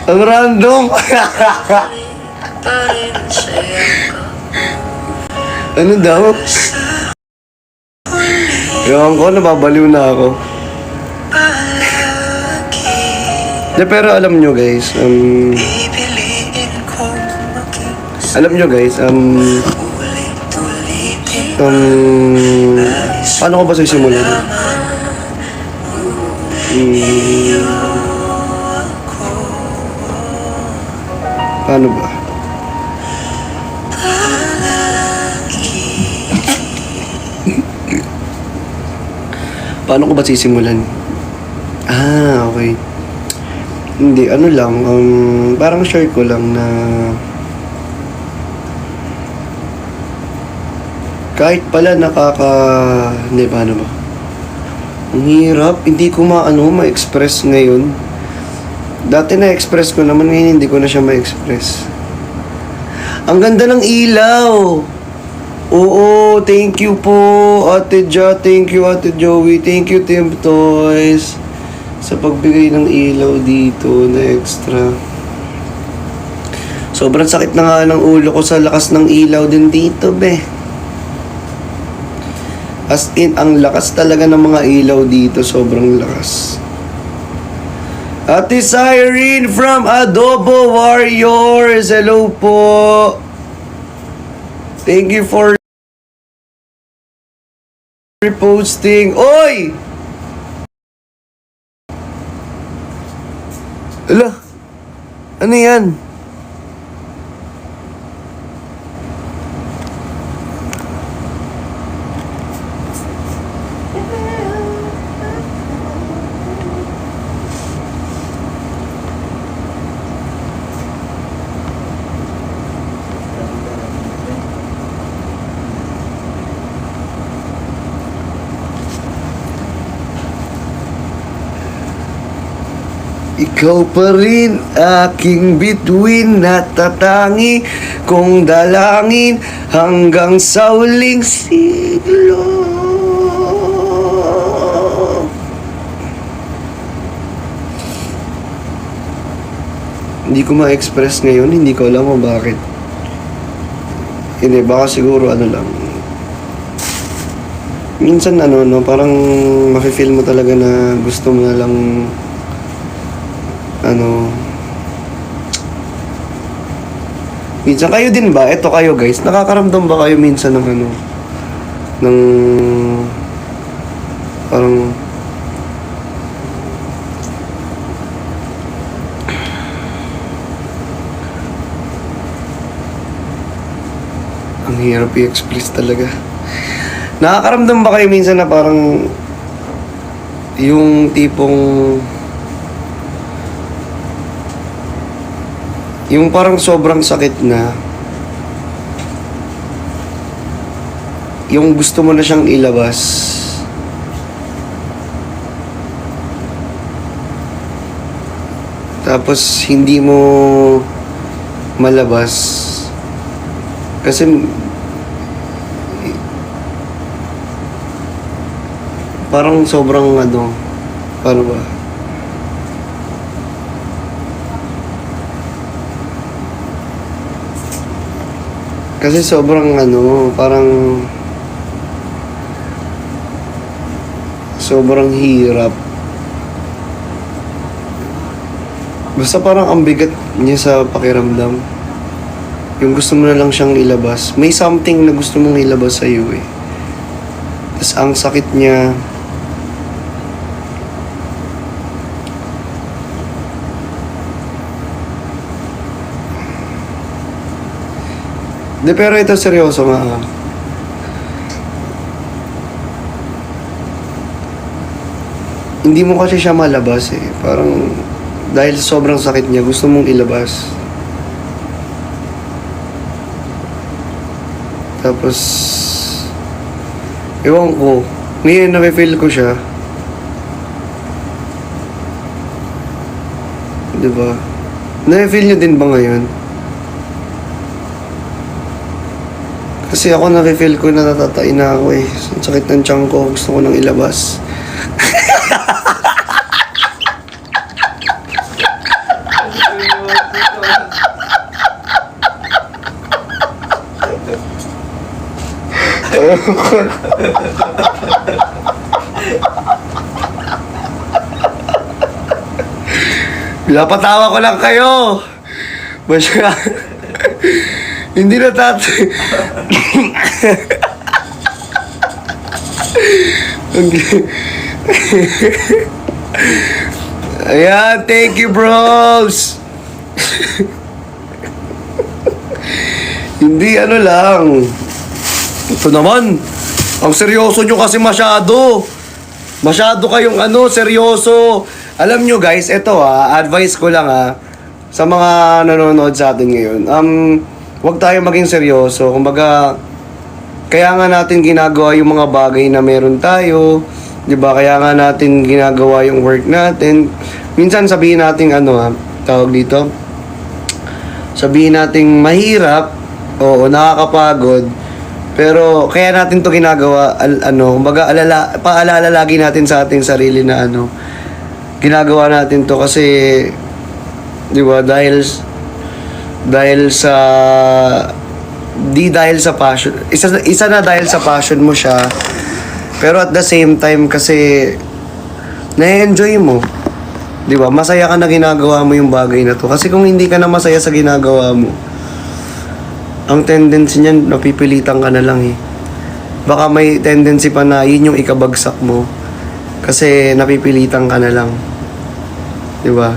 Ang random. Ano daw? Ewan ko, nababaliw na ako. Pero alam nyo guys, paano ko ba sisimulan? Paano ba? Paano ko ba sisimulan? Okay. Hindi, ano lang, parang share ko lang na kahit pala hindi, paano ba? Ang hirap, hindi ko ma-express ngayon. Dati na-express ko naman, ngayon hindi ko na siya ma-express. Ang ganda ng ilaw! Oo, thank you po, Ate Ja, thank you, Ate Joey, thank you, Team Toys, sa pagbigay ng ilaw dito na extra. Sobrang sakit na nga ng ulo ko sa lakas ng ilaw din dito, be. As in, ang lakas talaga ng mga ilaw dito, sobrang lakas. Ate Cyrene from Adobo Warriors, hello po. Thank you for reposting. Oy! Ala, ano yan? Ikaw pa rin aking bituin, natatangi kong dalangin hanggang sa huling siglo. Hindi ko ma-express ngayon, hindi ko alam kung bakit. Hindi, baka siguro lang. Minsan parang mafe-feel mo talaga na gusto mo na lang minsan kayo din ba? Eto kayo guys, nakakaramdam ba kayo minsan ng ng parang ang hirap i-express talaga. Nakakaramdam ba kayo minsan na parang yung tipong yung parang sobrang sakit na yung gusto mo na siyang ilabas tapos hindi mo malabas kasi parang sobrang paano ba? Kasi sobrang parang sobrang hirap. Basta parang ang bigat niya sa pakiramdam. Yung gusto mo na lang siyang ilabas. May something na gusto mong ilabas sa iyo eh. Tapos ang sakit niya. Pero ito seryoso nga. Hindi mo kasi siya malabas eh. Parang dahil sobrang sakit niya, gusto mong ilabas. Tapos ewan ko, ngayon nafe-feel ko siya. Diba? Nafe-feel niyo din ba ngayon? Kasi ako nafe-feel ko na natatain na ako eh. Ang sakit ng tiyan ko, gusto ko nang ilabas. Pinapatawa ko lang kayo. Masya. Hindi na Ayan, thank you, bros. Hindi, ano lang. Ito naman. Ang seryoso nyo kasi masyado. Masyado kayong seryoso. Alam nyo guys, ito advice ko lang sa mga nanonood sa atin ngayon. Huwag tayo maging seryoso. Kumbaga, kaya nga natin ginagawa yung mga bagay na meron tayo. 'Di ba? Kaya nga natin ginagawa yung work natin. Minsan sabihin natin tawag dito. Sabihin natin mahirap, oo, nakakapagod. Pero kaya natin 'to ginagawa kumbaga paalala lagi natin sa ating sarili na ginagawa natin 'to kasi 'di ba? Dahil sa dahil sa passion. Isa na dahil sa passion mo siya. Pero at the same time kasi na-enjoy mo. 'Di ba? Masaya ka na ginagawa mo yung bagay na 'to. Kasi kung hindi ka na masaya sa ginagawa mo, ang tendency niyan napipilitan ka na lang Baka may tendency pa na yun yung ikabagsak mo. Kasi napipilitan ka na lang. 'Di ba?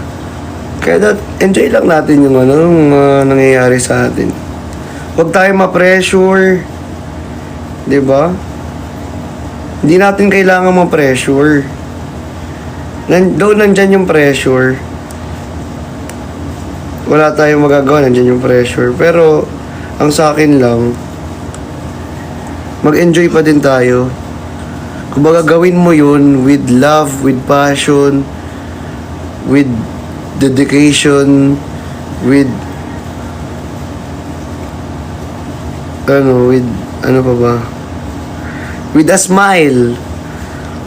Kaya enjoy lang natin yung nangyayari sa atin. Huwag tayo ma-pressure. 'Di ba? Hindi natin kailangan ma-pressure. Though nandyan yung pressure, wala tayong magagawa, nandyan yung pressure. Pero, ang sa akin lang, mag-enjoy pa din tayo. Kumbaga gawin mo yun with love, with passion, with dedication, with with a smile.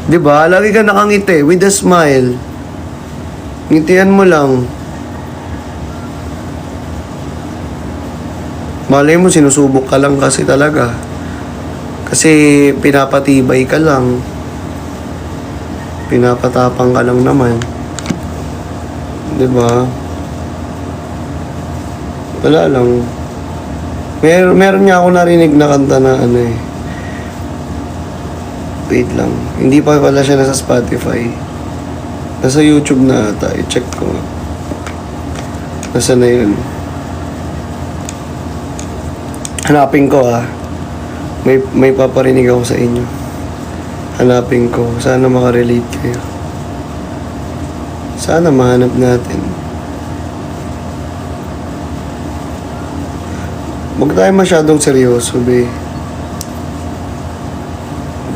'Di ba? Lagi ka nakangiti with a smile. Ngitian mo lang. Malay mo sinusubok ka lang kasi talaga. Kasi pinapatibay ka lang. Pinapatapang ka lang naman. 'Di ba? Wala lang. Meron niya ako narinig na kanta na wait lang. Hindi pa pala siya nasa Spotify. Nasa YouTube na ata. I-check ko. Nasa na yun. Hanapin ko May paparinig ako sa inyo. Hanapin ko. Sana makarelate kayo. Sana mahanap natin. Huwag tayo masyadong seryoso, be.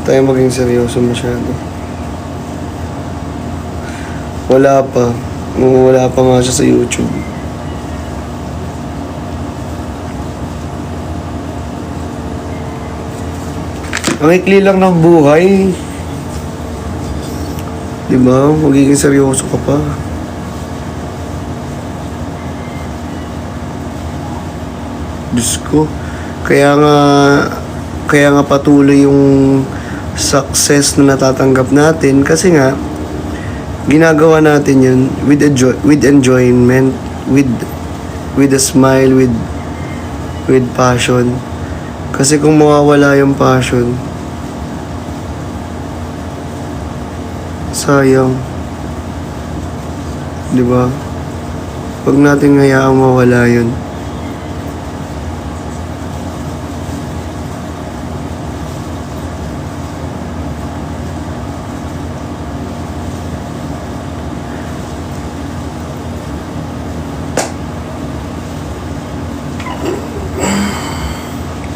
Tayo maging seryoso masyado. Wala pa nga siya sa YouTube. Ang ikli lang ng buhay. Diba? Magiging seryoso ka pa. Diyos ko. Kaya nga patuloy yung success na natatanggap natin kasi nga ginagawa natin yun with enjoyment, with a smile, with passion. Kasi kung mawawala yung passion, sayang. 'Di ba? Huwag nating hayaang mawala yun.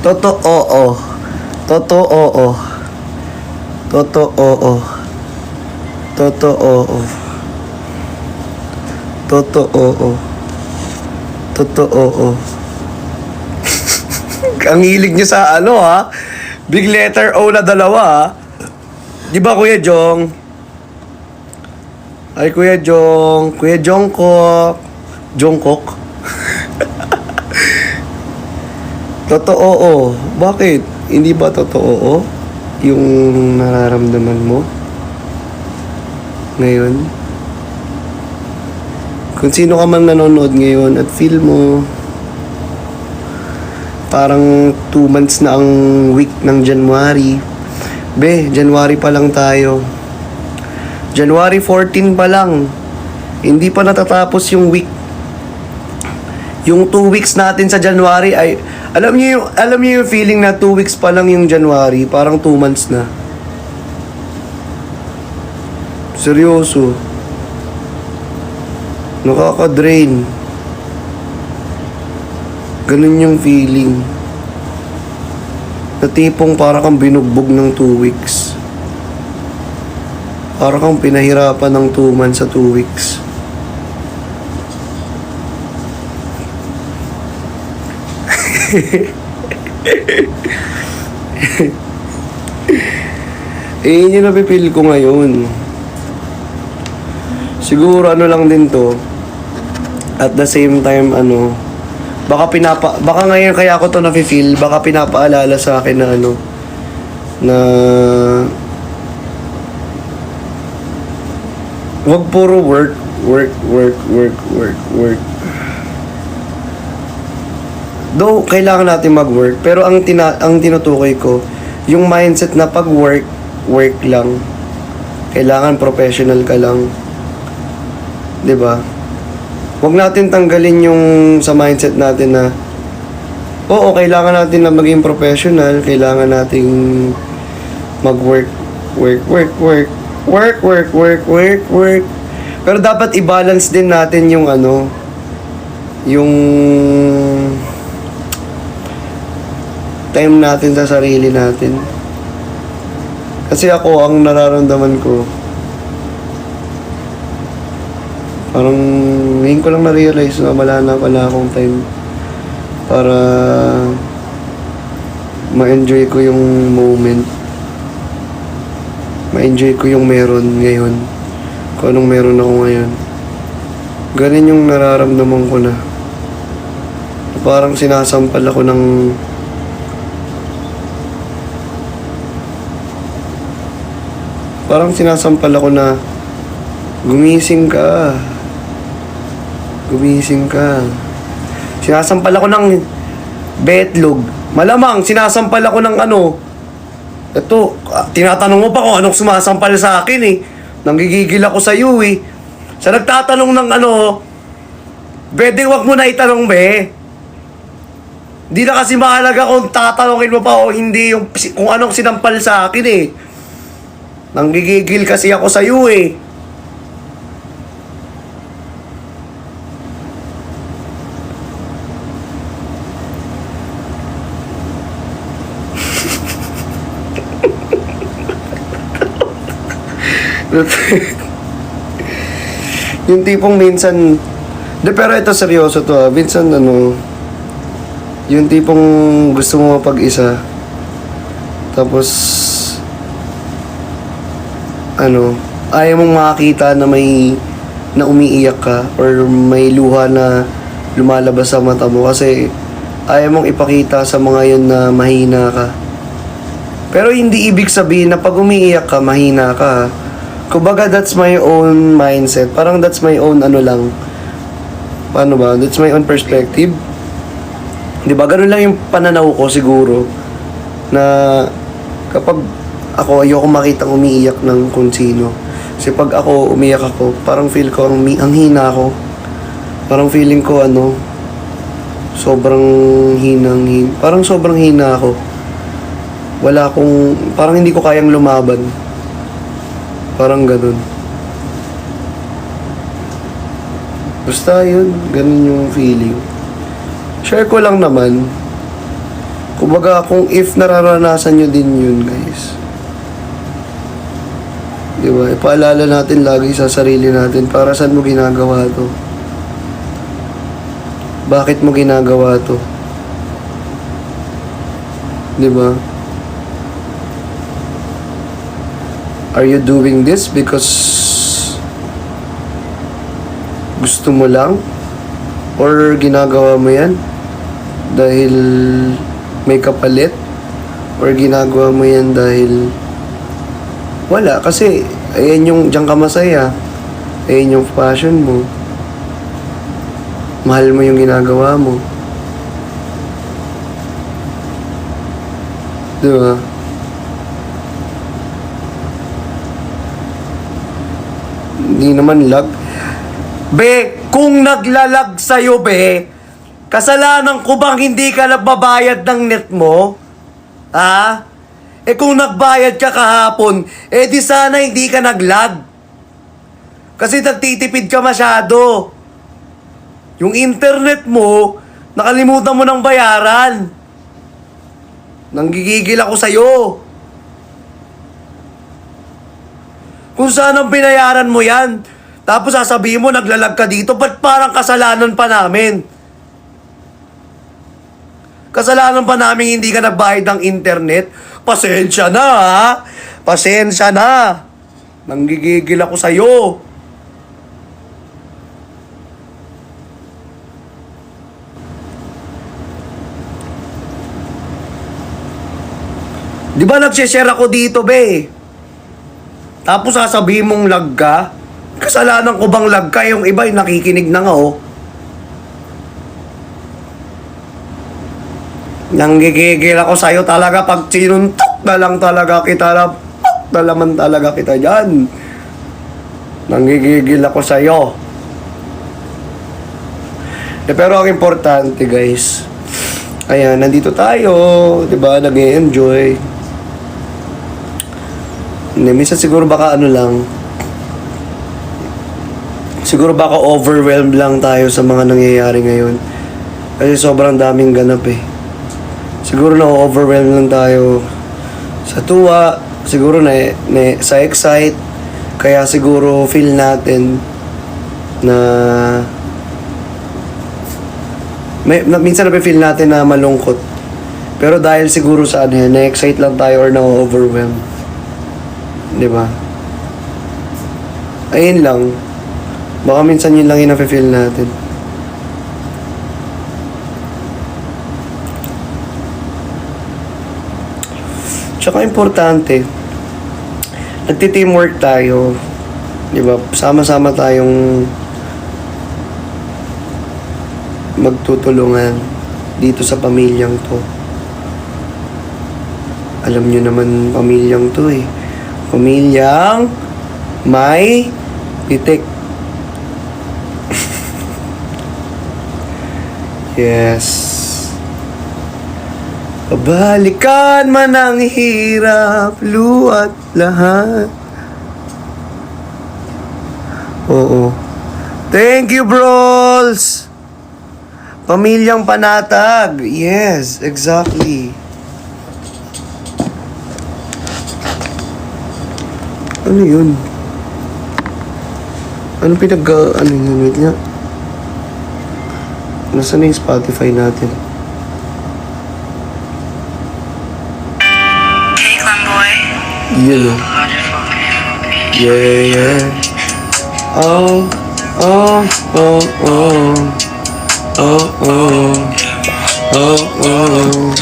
Totoo. Totoo. Totoo. Totoo. Totoo. Totoo. Ang hilig niyo sa big letter O na dalawa Di ba Kuya Jong? Ay Kuya Jong, Kuya Jongkok, Jungkook? Totoo, oh. Bakit? Hindi ba totoo, oh? Yung nararamdaman mo? Ngayon? Kung sino ka man nanonood ngayon at feel mo parang 2 months na ang week ng January. Be, January pa lang tayo. January 14 pa lang. Hindi pa natatapos yung week. Yung 2 weeks natin sa January ay alam niyo yung feeling na 2 weeks pa lang yung January, parang 2 months na. Seryoso. Nakaka-drain. Ganun yung feeling. Na tipong para kang binugbog ng 2 weeks. Para kang pinahirapan ng 2 months sa 2 weeks. Yun yung napipil ko ngayon. Siguro ano lang din to. At the same time, baka ngayon kaya ako to nafe-feel, baka pinapaalala sa akin na na wag puro work. Though kailangan natin mag-work, pero ang tinutukoy ko, yung mindset na pag work lang. Kailangan professional ka lang. 'Di ba? Huwag natin tanggalin yung sa mindset natin na oo, kailangan natin na maging professional, kailangan nating mag-work. Pero dapat i-balance din natin yung yung time natin sa sarili natin. Kasi ako, ang nararamdaman ko, parang ngayon ko lang na-realize na wala na pala akong time para ma-enjoy ko yung moment. Ma-enjoy ko yung meron ngayon. Kung anong meron ako ngayon. Ganun yung nararamdaman ko na. Parang sinasampal ako ng na gumising ka. Sinasampal ako ng betlog. Malamang, sinasampal ako ng Ito, tinatanong mo pa kung anong sumasampal sa akin eh. Nanggigigil ako sa iyo eh. Sa nagtatanong ng pwede wag mo na itanong, be. Hindi na kasi mahalaga kung tatanungin mo pa o hindi kung anong sinampal sa akin eh. Nanggigigil kasi ako sa iyo eh. Yung tipong minsan pero ito seryoso to minsan yung tipong gusto mo mapag-isa tapos ayaw mong makakita na na umiiyak ka or may luha na lumalabas sa mata mo kasi ayaw mong ipakita sa mga yun na mahina ka. Pero hindi ibig sabihin na pag umiiyak ka, mahina ka. Kumbaga, that's my own mindset. Parang that's my own lang. Paano ba? That's my own perspective. Diba? Ganun lang yung pananaw ko siguro. Na kapag ako, ayoko makitang umiiyak ng kung sino. Kasi pag ako, umiiyak ako, parang feel ko ang hina ko. Parang feeling ko sobrang parang sobrang hina ako. Parang hindi ko kayang lumaban. Parang ganun. Basta yun, ganun yung feeling. Share ko lang naman. Kumbaga, kung if nararanasan nyo din yun, guys. Diba? Ipaalala natin lagi sa sarili natin para saan mo ginagawa to. Bakit mo ginagawa to? Diba? Are you doing this because gusto mo lang? Or ginagawa mo yan dahil may kapalit? Or ginagawa mo yan dahil wala? Kasi ayan yung diyan ka masaya. Ayan yung passion mo. Mahal mo yung ginagawa mo. Diba? Hindi naman lag. Be, kung naglalag sa'yo, be, kasalanan ko bang hindi ka nagbabayad ng net mo? Ha? Eh kung nagbayad ka kahapon, eh di sana hindi ka naglag. Kasi nagtitipid ka masyado. Yung internet mo, nakalimutan mo ng bayaran. Nanggigigil ako sa'yo. Kung saan ang binayaran mo yan, tapos sasabihin mo naglalag ka dito, ba't parang kasalanan pa namin? Kasalanan pa namin hindi ka nagbayad ng internet? Pasensya na, ha? Pasensya na. Nanggigigil ako sa'yo. Di ba nagsishare ako dito, be? Tapos sasabihin mong lag ka? Kasalanan ko bang lag ka? Yung iba yung nakikinig na nga, oh. Nanggigigil ako sa'yo talaga pag sinuntok na lang talaga kita na naman talaga kita dyan. Nanggigigil ako sa'yo. Pero ang importante, guys, ayan, nandito tayo, di ba? Nag-e-enjoy. Hindi, minsan siguro baka ano lang, siguro baka overwhelmed lang tayo sa mga nangyayari ngayon. Kasi sobrang daming ganap eh. Siguro na-overwhelmed lang tayo sa tuwa, siguro sa excite, kaya siguro feel natin na minsan na-feel natin na malungkot. Pero dahil siguro sa ano yan, na-excite lang tayo or na-overwhelmed. Di ba? Ayun lang. Baka minsan yun lang yung nafe-feel natin. Tsaka importante, nagti-teamwork tayo. Di ba? Sama-sama tayong magtutulungan dito sa pamilyang to. Alam nyo naman pamilyang to eh. Pamilyang may pitik. Yes. Pabalikan man ang hirap, luwat lahat. Oo. Thank you, bros! Pamilyang panatag. Yes, exactly. Ano yun? Ano ano yun? Wait nga. Nasaan na yung Spotify natin? Hey, Clemboy. Yun o. Yeah, yeah. Oh, oh, oh, oh. Oh, oh. Oh, oh.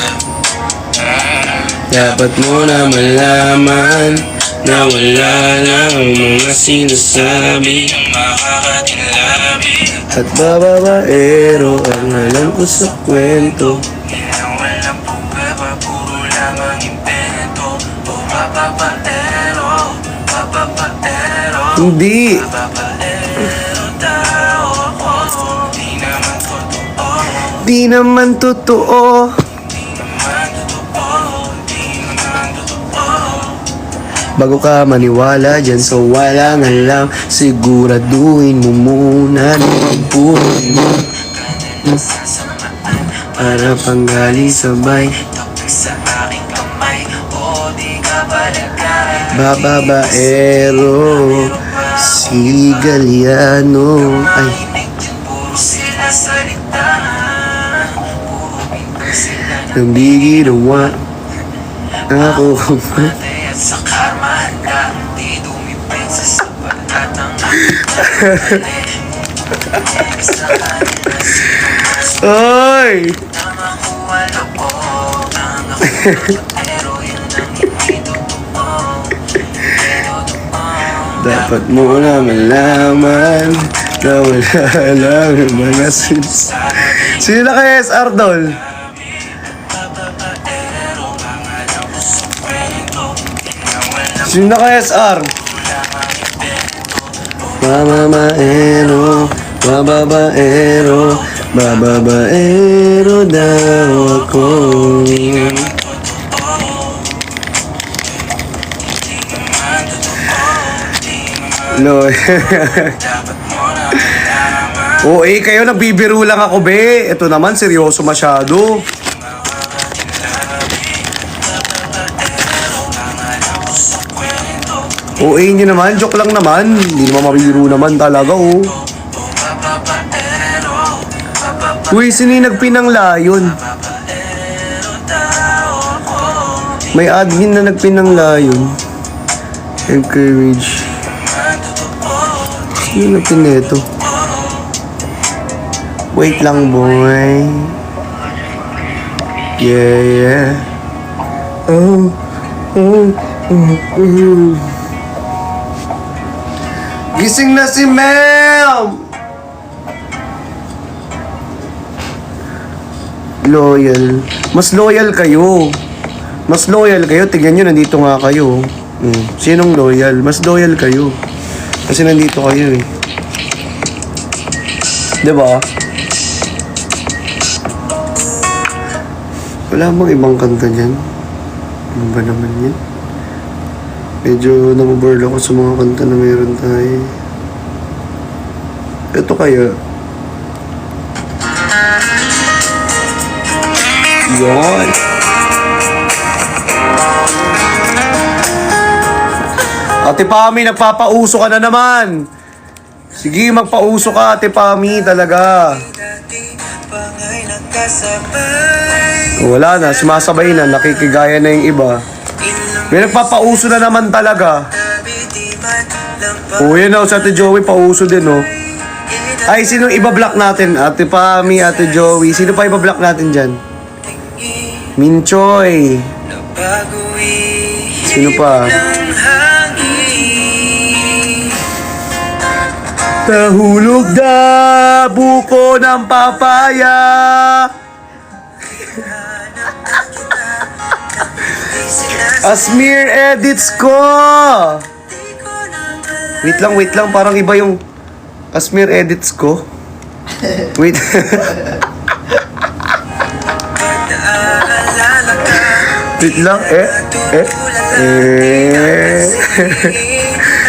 Dapat mo na malaman na wala lang ang mga sinasabi ang makakatinlabi. At bababaero ang alam ko sa kwento. Walang pagpapa, puro lamang impento. O bababaero, bababaero. Hindi. Bababaero tao ako. Di naman totoo. Di naman totoo. Bago ka maniwala dyan sa walang alam, siguraduhin mo muna na pagpunin mo para panggali sabay. Sa aking kamay, o di ka balagay. Bababaero, si Galiano. Ay, puro sila salita, puro pinto sila nang di ginawa. Ako kumatay at sa karma handa, di dumipensa sa pagtatang sa kanila. Oy! Dapat mo na malaman na wala lang yung mga sins. Sino na kaya SR, Dol? Sino na kaya SR? Mamabaero, bababaero, bababaero daw ako. No. Oo, kayo nagbibiro lang ako, be. Ito naman, seryoso masyado. Oo, nyo naman. Joke lang naman. Hindi naman mabibiro naman talaga, oh. Uy, sino yung nagpinang layon? May admin na nagpinang layon. Encourage. Sino nagpin nito? Wait lang, boy. Yeah, yeah. Oh, oh, oh, oh. Gising na si Mel! Loyal. Mas loyal kayo. Mas loyal kayo. Tignan nyo, nandito nga kayo. Sinong loyal? Mas loyal kayo. Kasi nandito kayo eh. Diba? Wala bang ibang kanta dyan? Ano ba naman yan? Medyo nabuboard ako sa mga kanta na meron tayo. Ito kaya. Yan. Ate Pami, nagpapauso ka na naman. Sige, magpauso ka, Ate Pami, talaga. Wala na, sumasabay na, nakikigaya na yung iba. May nagpapauso na naman talaga. O, yan o, sa Ate Joey, pauso din, o. Ay, sino iba-block natin? Ate Pami, Ate Joey. Sino pa iba-block natin dyan? Minchoy. Sino pa? Nahulog na buko ng papaya. Asmir edits ko. Wait lang, parang iba yung Asmir edits ko. Wait. Wait lang,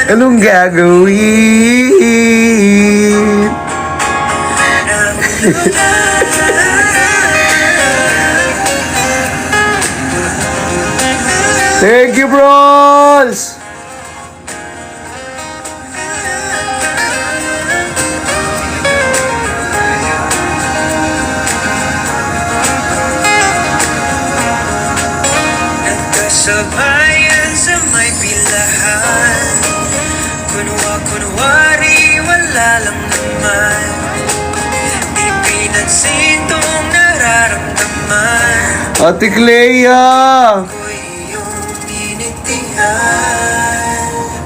Anong gagawin? Thank you, bros! Nagkasabayan sa may pilahan, kunwari wala lang naman. Di pinansin tong nararamdaman. Ate Clea! Ako'y iyong initihan.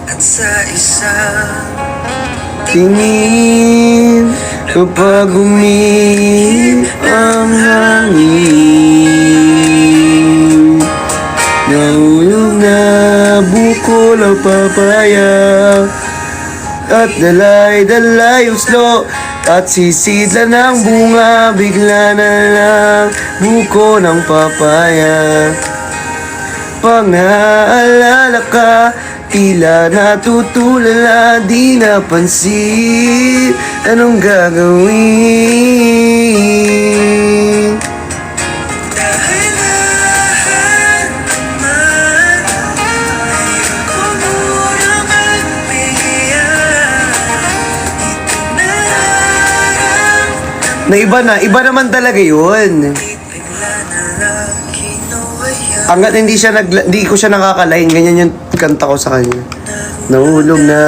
At sa isang tingin kapag umihip ang hangin, nahulog na buko ng papaya, at dalay-dalay yung slow, at sisidla ng bunga, bigla na lang buko ng papaya. Pang-aalala ka, tila natutulala, di napansin, anong gagawin? dahil lahat naman ayoko muna magbiyan. Ito nararamdaman, Iba naman talaga yun. bigla na lang kinuwaya. Hanggat hindi ko siya nakakalain, ganyan yung kanta ko sa kanya. Nahulog na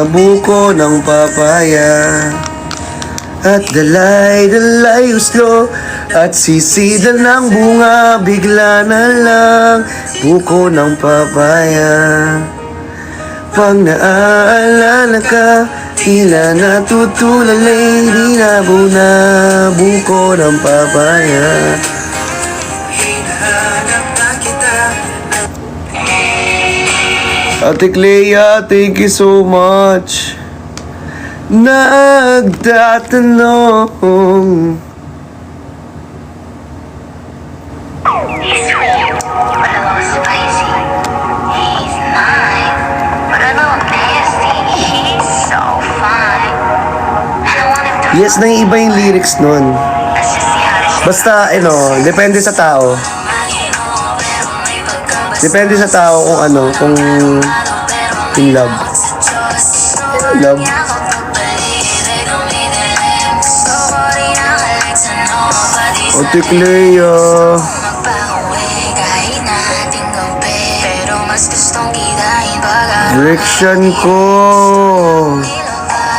buko ng papaya, At dalay-dalay uslo at sisidal ng bunga, bigla na lang buko ng papaya. Pag naaalala ka, tila natutulalay, di nabuo na buko ng papaya. Hinahanap na kita. Ate Clea, thank you so much. Nagtatanong. He's sweet, but a little spicy. He's mine, but a little nasty. He's so fine. I don't want him to Yes, naiiba yung lyrics nun. Let's just see how this shit Basta, depende sa tao. Depende sa tao kung kung in love. Love. Ate Clea. Direction ko.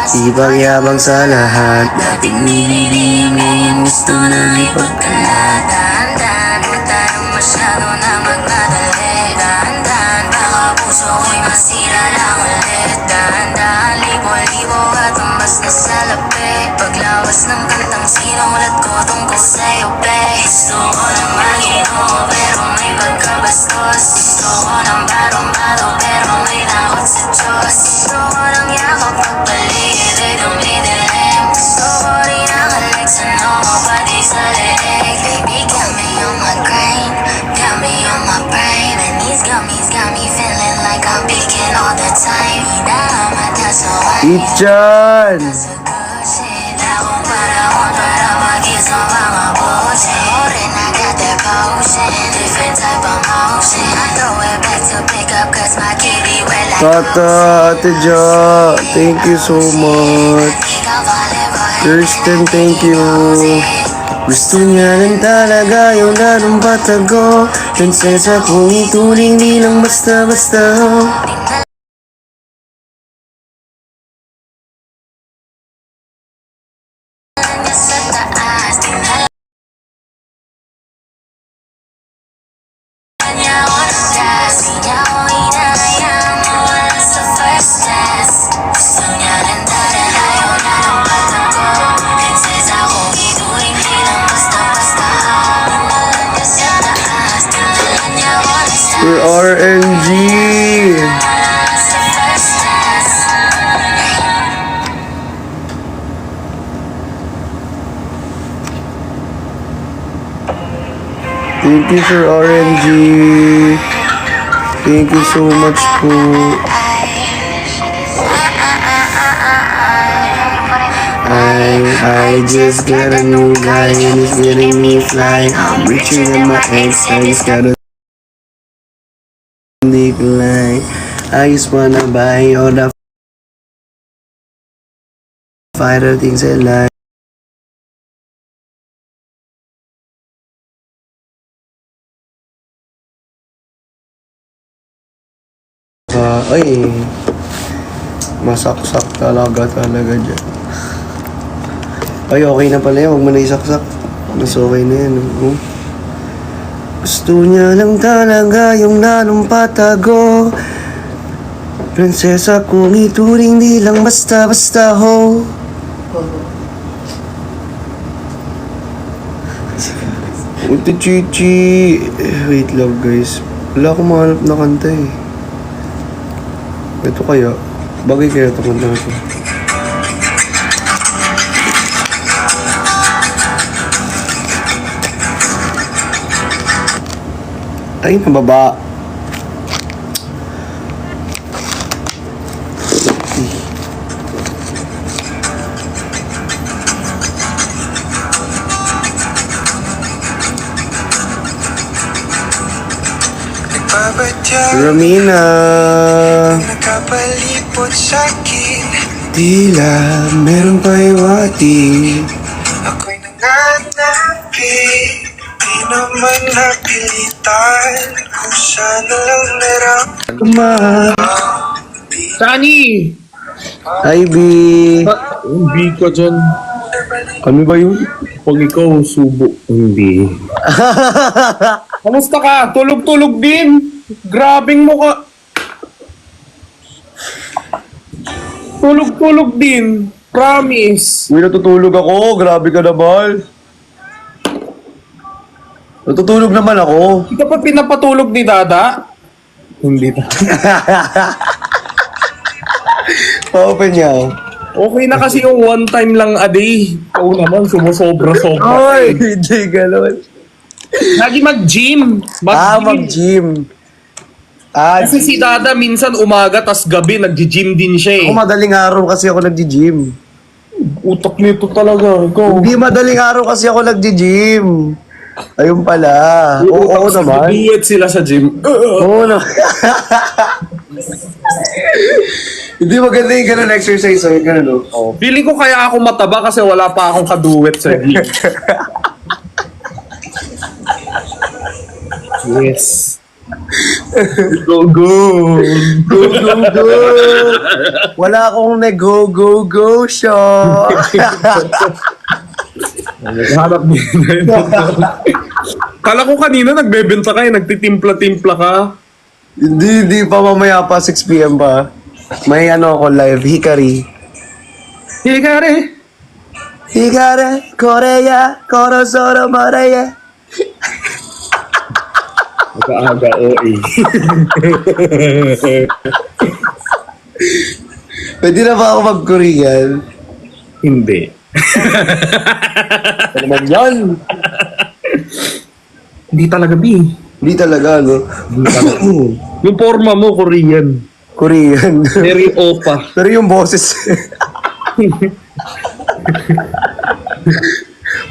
Ibang-yabang sa lahat. Dating nililingay, gusto na ipagkalat. Dahan-dahan, huwag tayong masyado na magmadali. Dahan-dahan, baka puso ko'y masira lang ulit. Dahan-dahan, libo-libo at tumbas na sa labi. Paglawas ng kantang sinulat ko tungkol sa'yo, be. Gusto ko ng magino, pero may pagkabastos. Gusto ko ng barong-baro, pero may laot sa Diyos. Gusto ko ng yakap magpaligid, ay dumidilim. Gusto ko rin ang halik sa noo, pati sa leeg. Baby, got me on my grind, got me on my brain. And these gummies got me feeling like I'm peaking all the time. Hinahamata sa wine, Ichan! sa good shit. Akong panahon para mag-is ang mga bullshit. Orin, I got that potion, different type of motion. I throw it back to pick up cause my kitty wet like Tata, Ate Ja, thank you so much. Kirsten, thank you. Gusto niya lang talaga yung lalong patago. Prinsesa kung ituring, di lang basta-basta. Your RNG. Thank you, Sir RNG. Thank you so much po. I just got a new guy and he's getting me fly. I'm richer than my ex, I just gotta decline. I just wanna buy all the fighter things I like. Ay, masaksak talaga dyan. Ay, okay na pala yan. Huwag mo na isaksak. Mas okay na yan. Oh. Gusto niya lang talaga yung lalong patago. Prinsesa kung ituring, di lang basta-basta ho. Uti Chichi. Wait lang guys. Wala akong mahanap na kanta eh. Ito kaya. Bagay kaya ito kanta ito. Ay, nababa. Nagbabadyang Ramina. nakapalipot sa'kin. Tila meron pa iwati. Ako'y nanganapi, di naman napilitan. Kusa na lang meron. Sani! Hi, B. Hindi ko dyan. Ano ba yun? Pag ikaw subo, hindi. Kamusta ka? Tulog-tulog din. Grabing mo ka. Tulog-tulog din. Promise. Uy, natutulog ako. Grabe ka naman. Natutulog naman ako. Hindi ka pa pinapatulog ni Dada? Hindi na. Pa-open niya. Okay na kasi yung one time lang a day. Ikaw naman, sumusobra-sobra. Ay, hindi ganun. Lagi mag-gym. Mag-gym. Kasi si Dada minsan umaga tas gabi nag-gym din siya eh. Ako madaling araw kasi ako nagji-gym. Utak nito talaga. Ikaw. Hindi madaling araw kasi ako nagji-gym. Ayun pala. Oo naman. Duet sila sa gym. Oo naman. Hindi maganda yung ganun exercise. So, yung ganun, oh. Feeling ko kaya ako mataba kasi wala pa akong kaduet sa gym. Yes. Go, go. Go, go, go. Wala akong go, go, go siya. Hanap mo yun. Kala ko kanina nagbebenta ka eh, nagtitimpla-timpla ka. Hindi pa mamaya pa, 6 p.m. pa. May ako live, Hikari. Hikari. Hikari, Korea, Korosoro, Moraya. Aga-aga, OA. Pwede na ba ako mag-Korean? Hindi. Ano naman yan? Hindi talaga, B. Hindi talaga, no? Yung forma mo, Korean. Korean. Very opa. Pero yung boses.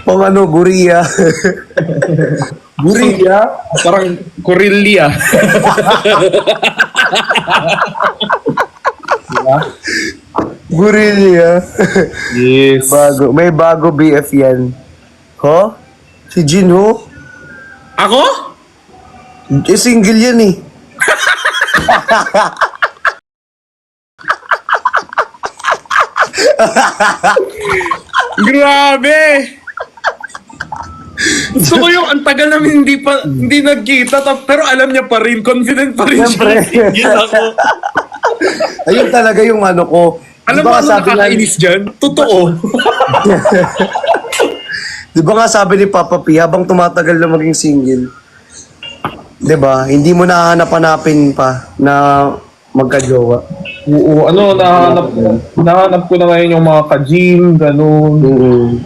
Pang Guria. Guria? Parang Korelia. Guria. Yes. May bago BF yan. Ho? Si Jin ho? Ako? Single yan eh. Grabe! Gusto ko yung ang tagal namin hindi nagkita pero alam niya pa rin, confident pa rin Siyempre. siya. Yes, ako. Ayun talaga yung ko. Alam mo ano nakakainis dyan? Totoo. Di ba nga sabi ni Papa P, habang tumatagal na maging single, di ba, hindi mo nahanap-hanapin pa na magka-jowa. Oo, nahanap ko na ngayon yung mga ka-gym, ganun.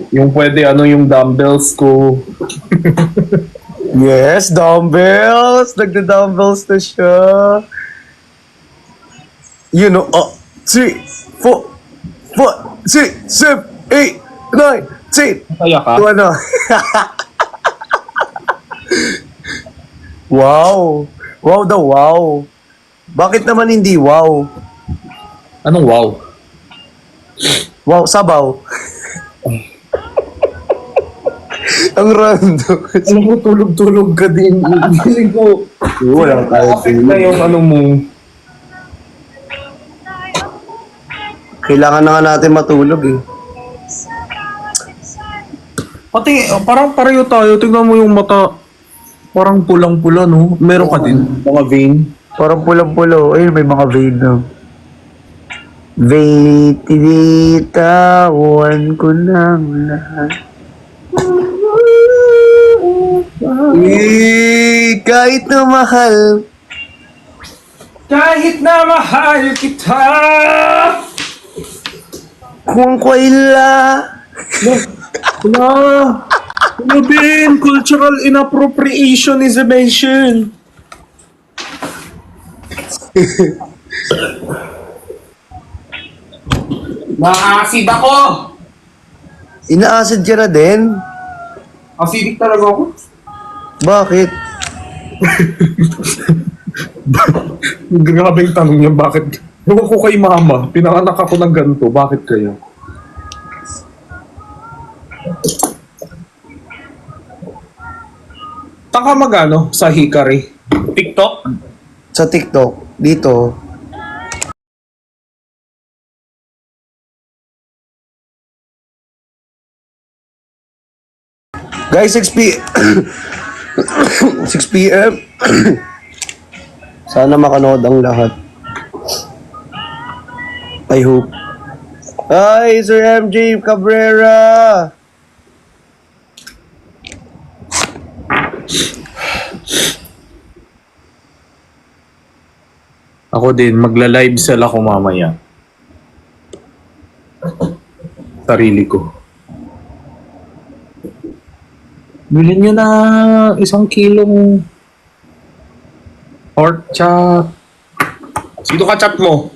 Yung pwede, yung dumbbells ko. Yes, dumbbells! Nagda-dumbbells na siya. 3, 4, 6, 7, 8, 9, 10. Kaya ka? Ano? Wow! Wow daw, wow! Bakit naman hindi wow? Anong wow? Wow, sabaw. Ang random. Alam mo, tulog-tulog ka din. Feeling ko, Wala tayo. na yung mo. Kailangan na nga natin matulog eh. Pati, parang pareho tayo. Tignan mo yung mata. Parang pulang-pula, no? Meron ka din. Mga vein. Parang pulang-pulo. Ayun, may mga vein na. Bitawan ko ng lahat. Kahit na mahal. Kahit na mahal kita. Kung kaila. Wala. Ano din? Cultural inappropriation is a mention. Maasid ako. Ina-acid ka na din? Acidic talaga ako. Bakit? Grabe yung tanong niya, bakit? Ewan ko kay mama, pinanganak ako ng ganito, bakit kaya? Taka magano sa Hikari? TikTok? Sa TikTok, dito, Guys, 6 p.m. Sana makanood ang lahat. I hope. Hi, Sir MJ Cabrera! Ako din, magla-live sell ako mamaya. Sarili ko. Bilhin nyo na 1 kilong pork chop. Sino ka chat mo?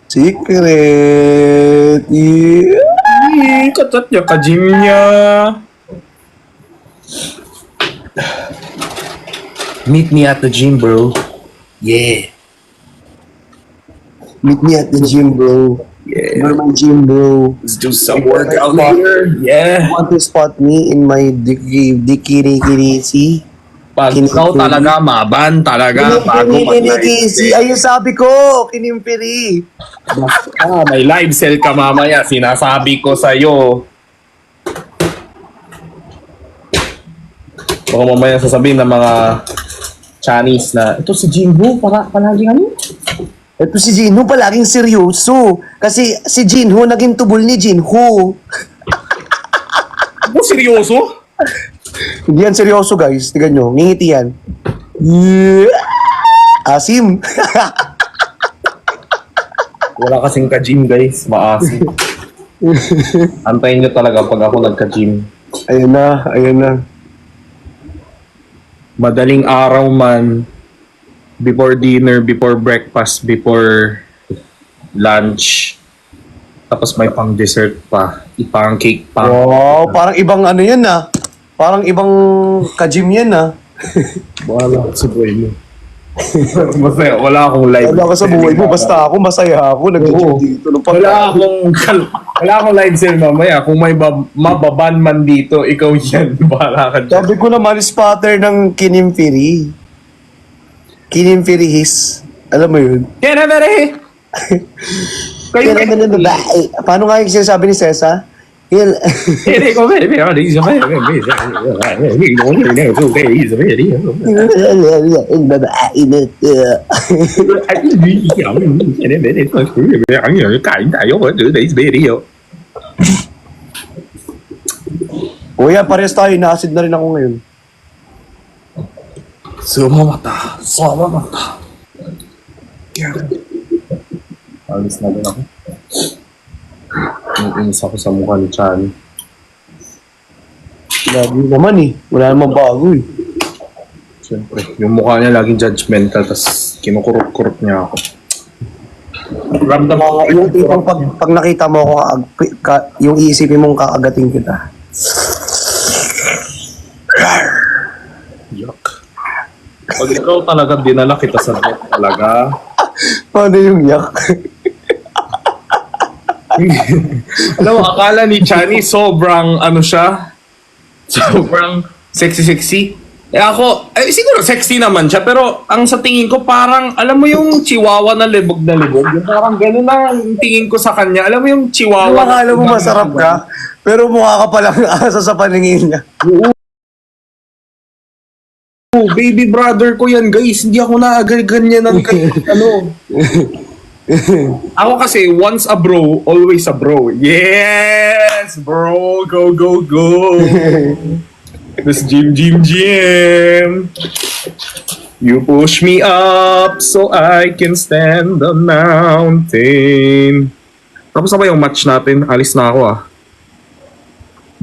Secret! Yeah. Kachat niya, ka-gym niya. Meet me at the gym, bro. Yeah. Meet me at the gym, bro. Yeah. You're my gym, bro. Let's do some workout later. Yeah. Want to spot me in my dikiri-kiri-si? Pag ikaw talaga, maban talaga bago Kinimpiri-si. Ayun sabi ko, kinimpiri. may live sell ka mamaya. Sinasabi ko sa'yo. Baka mamaya sasabihin ng mga Chinese na, ito si Jimbo, palaging ano? Ito si Jinho palaging seryoso. Kasi si Jinho naging tubol ni Jinho. Ano, seryoso? Hindi yan seryoso, guys. Tignan nyo, ngingiti yan. Yeah. Asim. Wala kasing ka-gym, guys. Maasim. Antayin nyo talaga pag ako nagka-gym. Ayan na, ayan na. Madaling araw man, before dinner, before breakfast, before lunch. Tapos may pang dessert pa. Ipang cake pa. Wow, parang ibang ano yan ah. Parang ibang ka-gym yan ah. Wala sa buhay mo. Masaya, wala akong live. Wala ka sa buhay mo, basta ako, masaya ako. Nag-gym Oo. dito. Wala akong live sale mamaya. Kung may mababan man dito, ikaw yan. Bahala ka dyan. Sabi ko naman, spotter ng kinimpiri. Kinimpirihis. Alam mo yun? Kaya na mere! Kayo Kaya naman ng babae. Paano nga yung sinasabi ni Cesa? Yun. Hindi ko mere. Ang babae na to. Kuya, parehas tayo. Na-acid na rin ako ngayon. Sumamata. Alis na din ako. Inis ako sa mukha ni Chan. Lagi naman eh. Wala namang bago eh. Siyempre, yung mukha niya laging judgmental, tas kinukurot-kurot niya ako. Ramdam ako. Yung tipong pag nakita mo ako, yung iisipin mong kakagating kita. Yuck. Pag ikaw talaga dinala kita sa vet talaga. Paano yung yak? Alam mo, akala ni Chani sobrang ano siya? Sobrang sexy. Eh ako, siguro sexy naman siya, pero ang sa tingin ko parang, alam mo yung chihuahua na libog. Yung parang gano'n na ang tingin ko sa kanya. Alam mo yung chihuahua. Akala mo masarap ka, pero mukha ka palang asa sa paningin niya. Oh, baby brother ko yan, guys. Hindi ako ganyan ano. Ako kasi, once a bro, always a bro. Yes, bro. Go. This gym. You push me up so I can stand the mountain. Tapos na ba yung match natin? Alis na ako ah.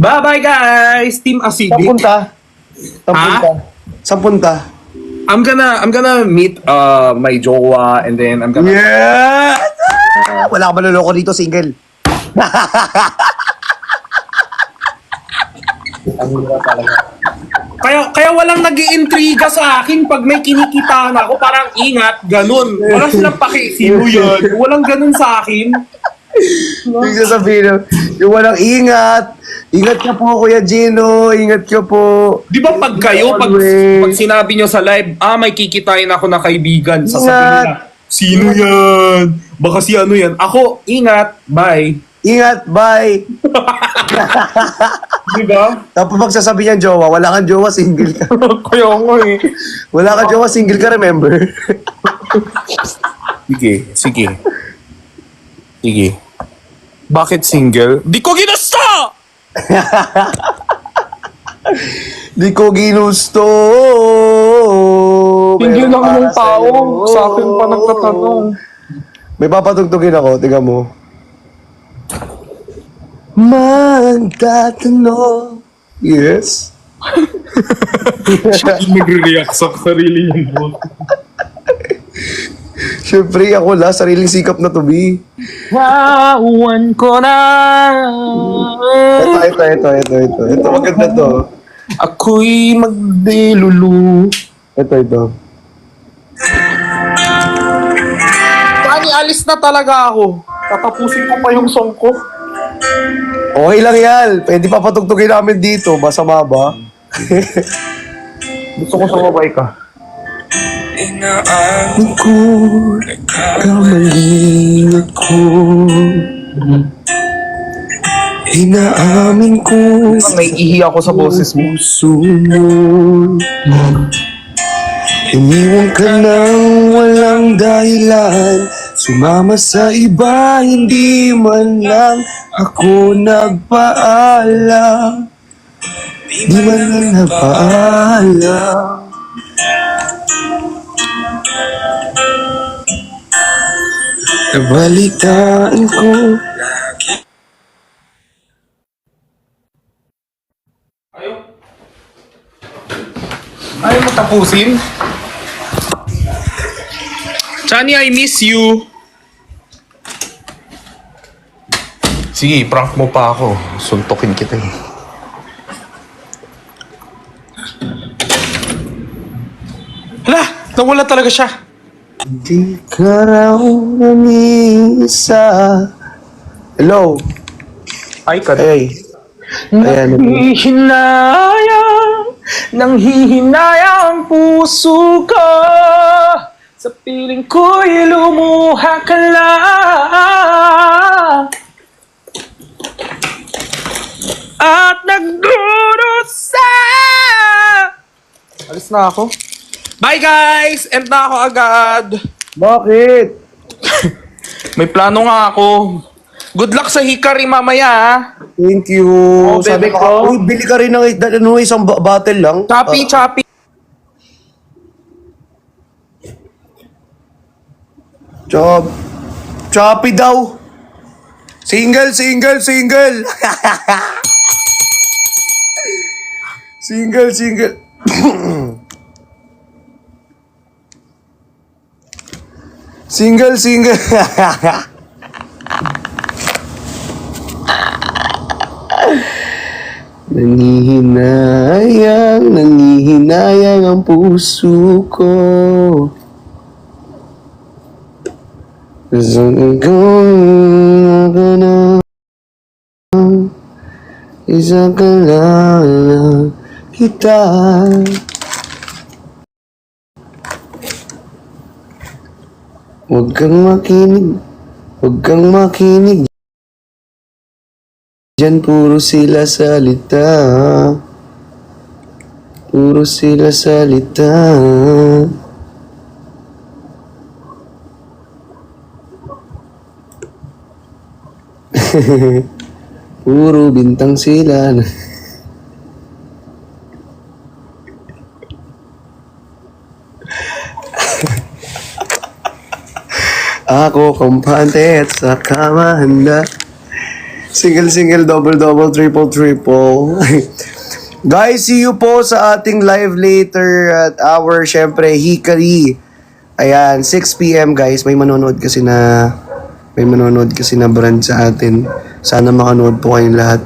Bye-bye guys! Team Acidic. Saan punta? I'm gonna meet my jowa and then I'm gonna... Yeah! Wala ka maluloko dito, single. Kaya walang nag-iintriga sa akin pag may kinikitaan ako, parang ingat, ganun. Wala silang paki, sino yan? Walang ganun sa akin. Yung sasabihin, yung walang ingat. Ingat ka po, Kuya Gino. Ingat ka po. Di ba pag kayo, pag sinabi nyo sa live, may kikitain ako na kaibigan, sasabihin nila, sino yan? Baka si ano yan? Ako, ingat, bye. Ingat, bye! Di ba? Tapos magsasabi niyan, jowa, wala kang jowa, single ka. Kaya nga eh. Wala kang jowa, single ka, remember? Sige, sige. Sige. Bakit single? Di ko ginusto! Di ko ginusto. Single pero lang para yung tao. sa'yo. Sa akin pa nagtatanong. May papatugtugin ako, tingnan mo. Magtatanong. Yes. Siya yung nagre-react sa sarili niya. Siyempre, ako sariling sikap na to, B. Wawan ko na. Ito, maganda to. Ako'y magdelulu. Ito. Kani, alis na talaga ako. Tatapusin ko pa yung song ko. Okay lang yan. Pwede pa patugtugin namin dito. Masama ba? Gusto ko sumabay ka. Inaan Ako, kamali ako. Inaamin ko Naiihi ako sa boses mo. puso mo. Iniwan ka nang walang dahilan. Sumama sa iba, hindi man lang ako nagpaalam. Di man lang nagpaalam. Nabalitaan ko. Ayaw mo tapusin? Chani, I miss you. Sige, prank mo pa ako. Suntokin kita eh. Hala! Nawala talaga siya. Di ka raw nag-iisa. Hello? Ay, ka. Hey. Ayan. Nanghihinayang ang puso ko. Sa piling ko'y lumuha ka lang. At nagdurusa. Alis na ako. Bye guys! End na ako agad. Bakit? May plano nga ako. Good luck sa Hikari mamaya ha. Thank you. Oh, bebe ko. Uy, bili ka rin ng isang bottle lang. Choppy, choppy. Choppy daw. Single. single. single. Nangihinayang ang puso ko. Isang kalala kita. Huwag kang makinig. Diyan puro sila salita. Puro bintang sila. Ako kampante at sa kama handa. Single, double, triple. Guys, see you po sa ating live later at our, syempre, Hikari. Ayan, 6 p.m. guys. May manonood kasi na brand sa atin. Sana makanood po kayong lahat.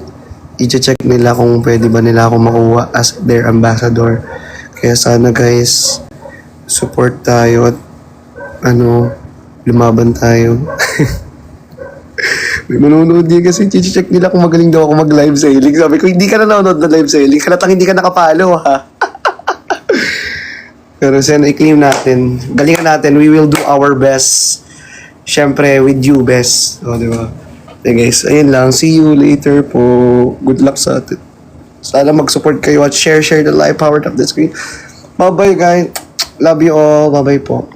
I-check nila kung pwede ba nila ako makuha as their ambassador. Kaya sana guys, support tayo at lumaban tayo. May manonood din kasi check nila kung magaling daw ako mag-live sa Hiling. Sabi ko, hindi ka na nanonood na live sa Hiling. Kalatang hindi ka nakapalo, ha? Pero sana i-claim natin. Galingan natin. We will do our best. Siyempre, with you, best. O, di ba? guys, ayun lang. See you later po. Good luck sa atin. Sana mag-support kayo at share the live power of the screen. Bye-bye guys. Love you all. Bye-bye po.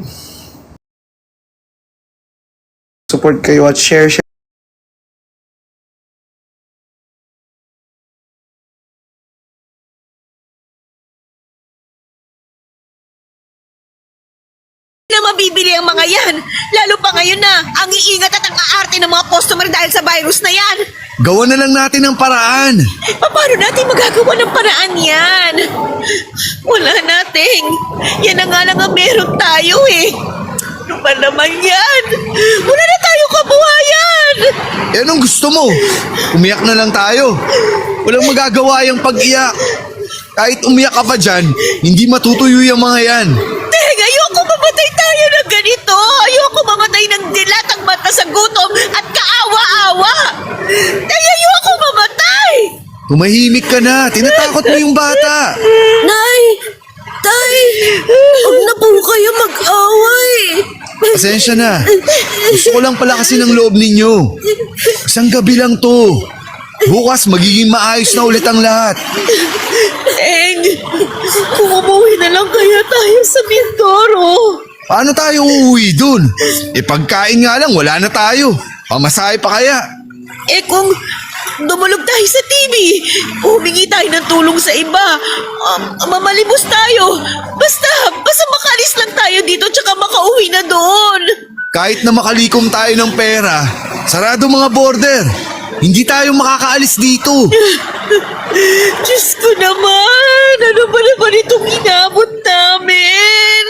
Support kayo at share. Na mabibili ang mga yan. Lalo pa ngayon na ang iingat at ang aarte ng mga customer dahil sa virus na yan. Gawa na lang natin ang paraan. Paano natin magagawa ng paraan yan? Wala nating. Yan na nga lang ang meron tayo eh. Ano ba naman yan? Wala na tayong kabuhayan. Eh anong gusto mo? Umiyak na lang tayo. Walang magagawa yung pag-iyak. Kahit umiyak ka pa dyan, hindi matutuyo yung mga yan. Teng, ayoko mamatay tayo ng ganito. Ayoko mamatay ng dilat ang mata sa gutom at kaawa-awa. Teng, ayoko mamatay. Tumahimik ka na. Tinatakot mo yung bata. Nay! Tay! Huwag na po kayo mag-away. Pasensya na. Gusto ko lang pala kasi ng loob ninyo. Isang gabi lang to. Bukas magiging maayos na ulit ang lahat. Teng, kung umuwi na lang kaya tayo sa Mindoro. Paano tayo uuwi dun? Eh pagkain nga lang, wala na tayo. Pamasahe pa kaya? Eh kung dumulog tayo sa TV, humingi tayo ng tulong sa iba, mamalimos tayo. Basta makalis lang tayo dito tsaka makauwi na doon. Kahit na makalikom tayo ng pera, sarado mga border. Hindi tayo makakaalis dito. Diyos ko naman, ano ba naman itong inabot namin?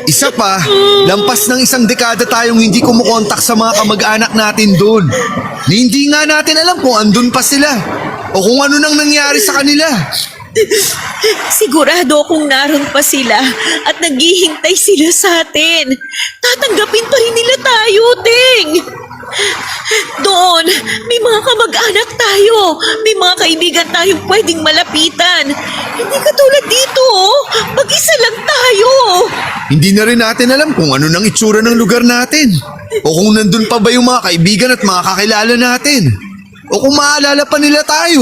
Isa pa, lampas ng isang dekada tayong hindi kumukontak sa mga kamag-anak natin doon. Na hindi nga natin alam kung andun pa sila o kung ano nang nangyari sa kanila. Sigurado akong naroon pa sila at naghihintay sila sa atin. Tatanggapin pa rin nila tayo, Ting. Doon, may mga kamag-anak tayo. May mga kaibigan tayong pwedeng malapitan. Hindi katulad dito, mag-isa lang tayo. Hindi na rin natin alam kung ano nang itsura ng lugar natin. O kung nandun pa ba yung mga kaibigan at mga kakilala natin. O kung maalala pa nila tayo.